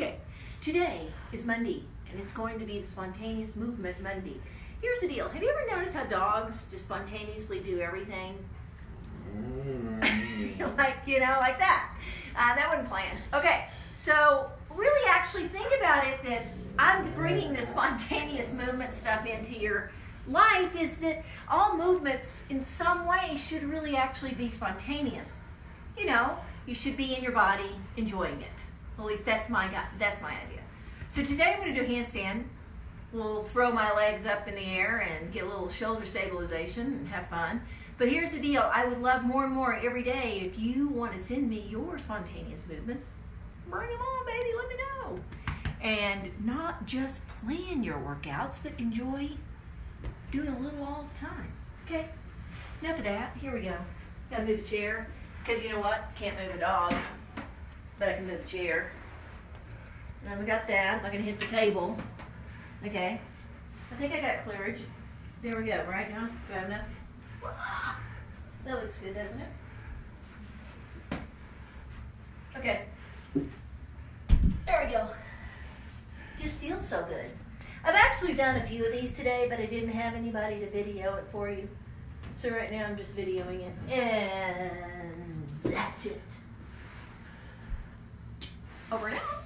Okay, today is Monday, and it's going to be the Spontaneous Movement Monday. Here's the deal. Have you ever noticed how dogs just spontaneously do everything? like that. That wasn't planned. Okay, so really actually think about it that I'm bringing the spontaneous movement stuff into your life is that all movements in some way should really actually be spontaneous. You know, you should be in your body enjoying it. At least that's my idea. So today I'm going to do a handstand. We'll throw my legs up in the air and get a little shoulder stabilization and have fun. But here's the deal. I would love more and more every day if you want to send me your spontaneous movements. Bring them on, baby. Let me know. And not just plan your workouts, but enjoy doing a little all the time. Okay? Enough of that. Here we go. Gotta move a chair. Because you know what? Can't move a dog. But I can move a chair. And we got that. I'm not going to hit the table. Okay. I think I got clearage. There we go. Right now? Do I have enough? That looks good, doesn't it? Okay. There we go. Just feels so good. I've actually done a few of these today, but I didn't have anybody to video it for you. So right now I'm just videoing it. And that's it. Over now.